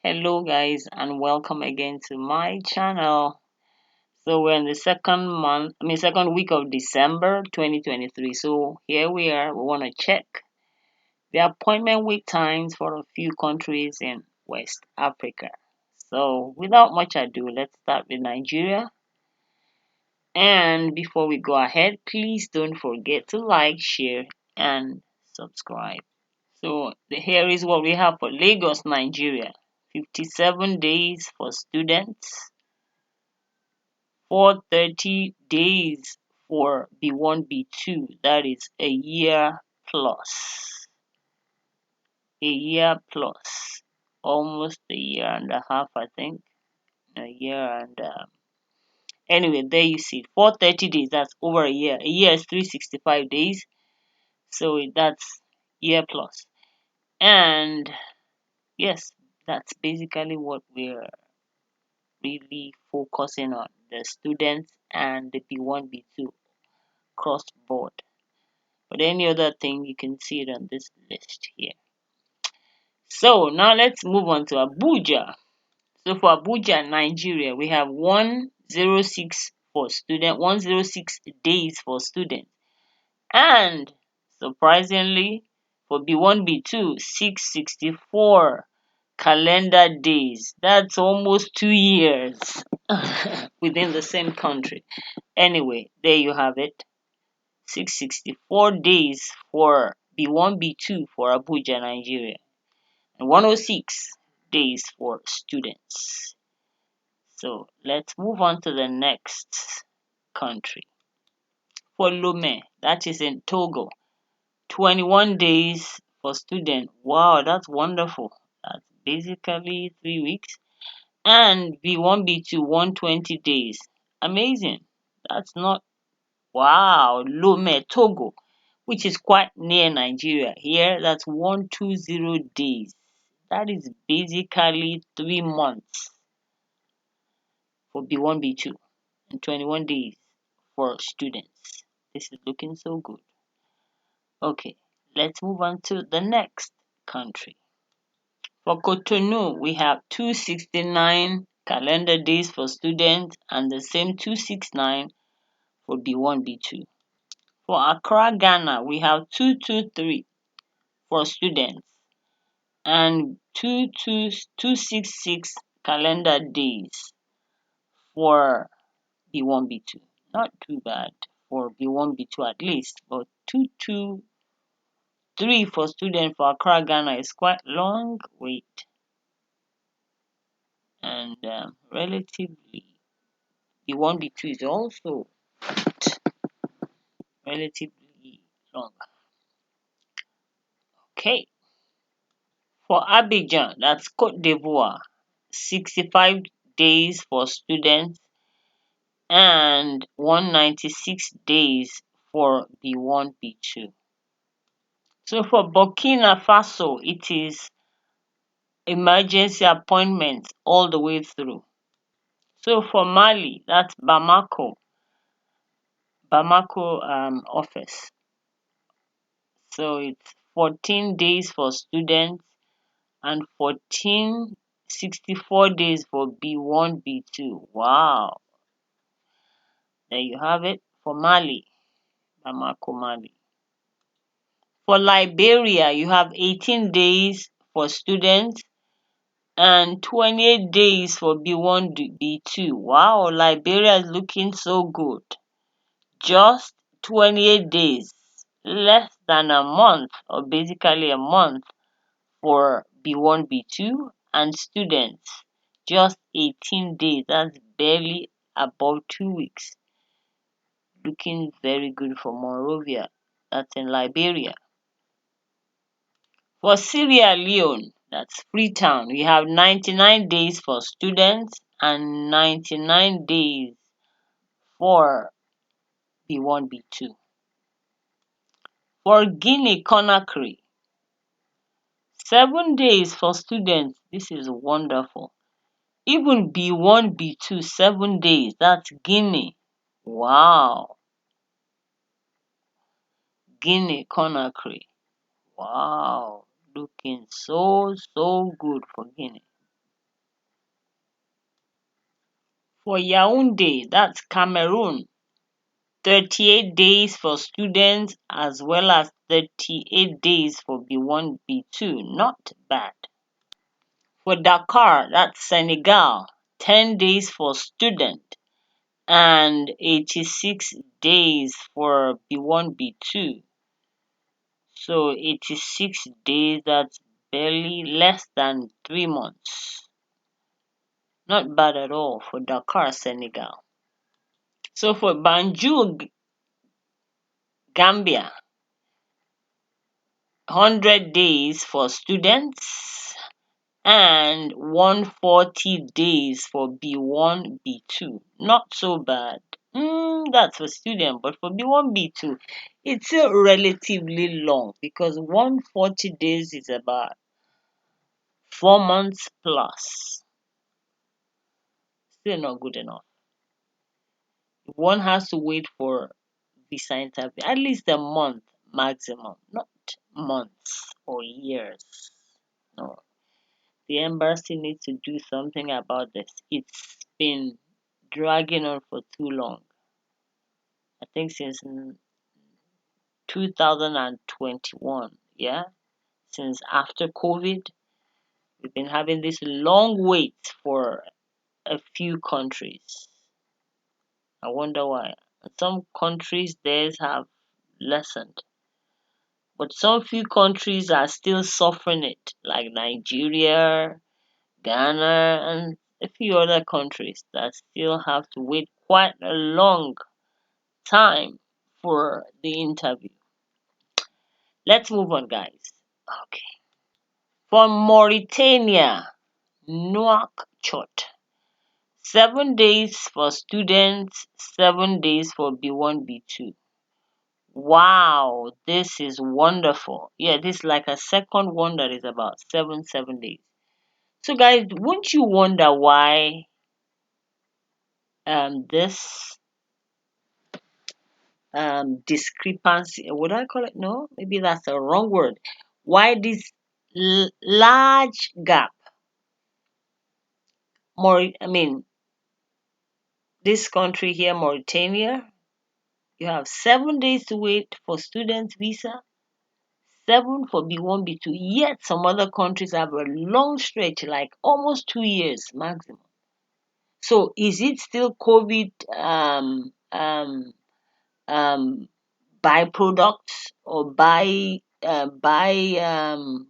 Hello guys and welcome again to my channel. So we're in the second week of December 2023. So here we are. We want to check the appointment wait times for a few countries in West Africa. So without much ado, let's start with Nigeria. And before we go ahead, please don't forget to like, share, and subscribe. So here is what we have for Lagos, Nigeria. 57 days for students, 430 days for B1, B2. That is a year plus. A year plus. Almost a year and a half, I think. A year and anyway, there you see 430 days. That's over a year. A year is 365 days. So that's year plus. And yes, that's basically what we're really focusing on, the students and the B1, B2 cross board. But any other thing, you can see it on this list here. So now let's move on to Abuja. So for Abuja, Nigeria, we have 106 for student, 106 days for students. And surprisingly, for B1, B2, 664 calendar days. That's almost 2 years within the same country. Anyway, there you have it. 664 days for B1, B2 for Abuja, Nigeria, and 106 days for students. So let's move on to the next country. For Lome, that is in Togo, 21 days for students. Wow, that's wonderful. That's basically 3 weeks. And B1, B2, 120 days. Amazing. That's not, wow, Lome, Togo, which is quite near Nigeria. Here, that's 120 days. That is basically 3 months for B1, B2, and 21 days for students. This is looking so good. Okay, let's move on to the next country. For Cotonou, we have 269 calendar days for students and the same 269 for B1, B2. For Accra, Ghana, we have 223 for students and 266 calendar days for B1, B2. Not too bad for B1, B2 at least, but 223 for students for Accra, Ghana is quite long wait and relatively B1, B2 is also relatively long. Okay, for Abidjan, that's Cote d'Ivoire, 65 days for students and 196 days for B1, B2. So for Burkina Faso, it is emergency appointments all the way through. So for Mali, that's Bamako office. So it's 14 days for students and 1464 days for B1, B2. Wow. There you have it for Mali, Bamako, Mali. For Liberia, you have 18 days for students and 28 days for B1, B2. Wow, Liberia is looking so good. Just 28 days, less than a month, or basically a month for B1, B2, and students, just 18 days. That's barely above 2 weeks. Looking very good for Monrovia. That's in Liberia. For Sierra Leone, that's Freetown, we have 99 days for students and 99 days for B1, B2. For Guinea Conakry, 7 days for students. This is wonderful. Even B1, B2, 7 days. That's Guinea. Wow. Guinea Conakry. Wow. Looking so good for Guinea. For Yaoundé, that's Cameroon, 38 days for students as well as 38 days for B1, B2. Not bad. For Dakar, that's Senegal, 10 days for student and 86 days for B1, B2. So 86 days, that's barely less than 3 months. Not bad at all for Dakar, Senegal. So for Banjul, Gambia, 100 days for students and 140 days for B1, B2. Not so bad. That's for student, but for B1, B2, it's still relatively long because 140 days is about 4 months plus. Still not good enough. One has to wait for visa interview at least a month maximum, not months or years. No, the embassy needs to do something about this. It's been dragging on for too long. I think since 2021, yeah, since after COVID, we've been having this long wait for a few countries. I wonder why. Some countries theirs have lessened, but some few countries are still suffering it, like Nigeria, Ghana, and a few other countries that still have to wait quite a long time for the interview. Let's move on, guys. Okay. For Mauritania, Nouakchott, 7 days for students, 7 days for B1, B2. Wow, this is wonderful. Yeah, this is like a second one that is about 7 days. So guys, won't you wonder why this discrepancy, would I call it? No, maybe that's the wrong word. Why this large gap? More, I mean, this country here, Mauritania, you have 7 days to wait for student visa, 7 for B1, B2. Yet some other countries have a long stretch, like almost 2 years maximum. So is it still COVID um, byproducts or what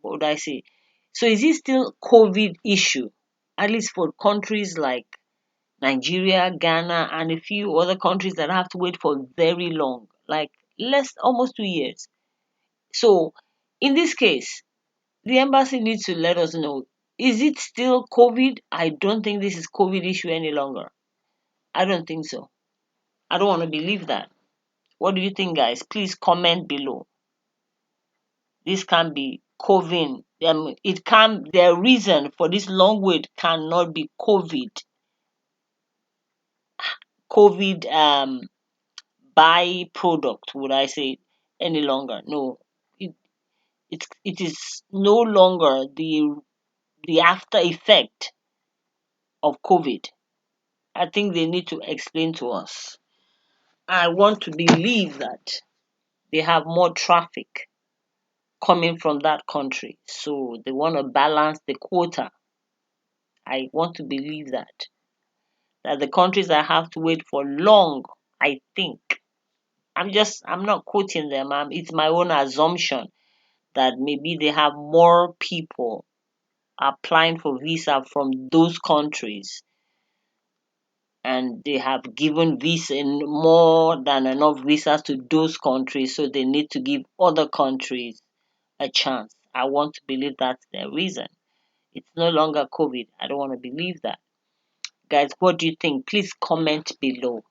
would I say? So is it still COVID issue? At least for countries like Nigeria, Ghana, and a few other countries that have to wait for very long, like less almost 2 years. So in this case, the embassy needs to let us know, is it still COVID? I don't think this is COVID issue any longer. I don't think so. I don't want to believe that. What do you think, guys? Please comment below. This can be COVID. It can. The reason for this long wait cannot be COVID byproduct. Would I say any longer? No. It is no longer the after effect of COVID. I think they need to explain to us. I want to believe that they have more traffic coming from that country. So they want to balance the quota. I want to believe that. That the countries that have to wait for long, I think. I'm not quoting them. It's my own assumption that maybe they have more people applying for visa from those countries and they have given visa in more than enough visas to those countries, so they need to give other countries a chance. I want to believe that's the reason. It's no longer COVID. I don't want to believe that. Guys, what do you think? Please comment below.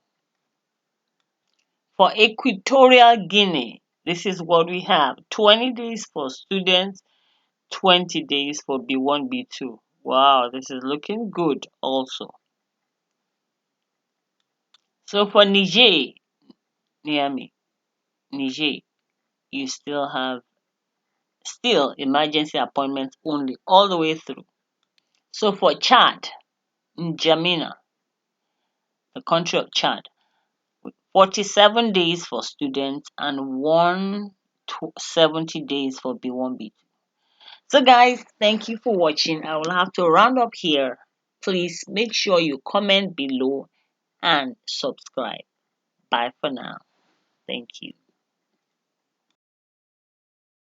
For Equatorial Guinea, this is what we have. 20 days for students, 20 days for B1, B2. Wow, this is looking good also. So for Niger, Niamey, Niger, you still have emergency appointments only all the way through. So for Chad, N'Djamena, the country of Chad, 47 days for students and 170 days for B1, B2. So guys, thank you for watching. I will have to round up here. Please make sure you comment below and subscribe. Bye for now. Thank you.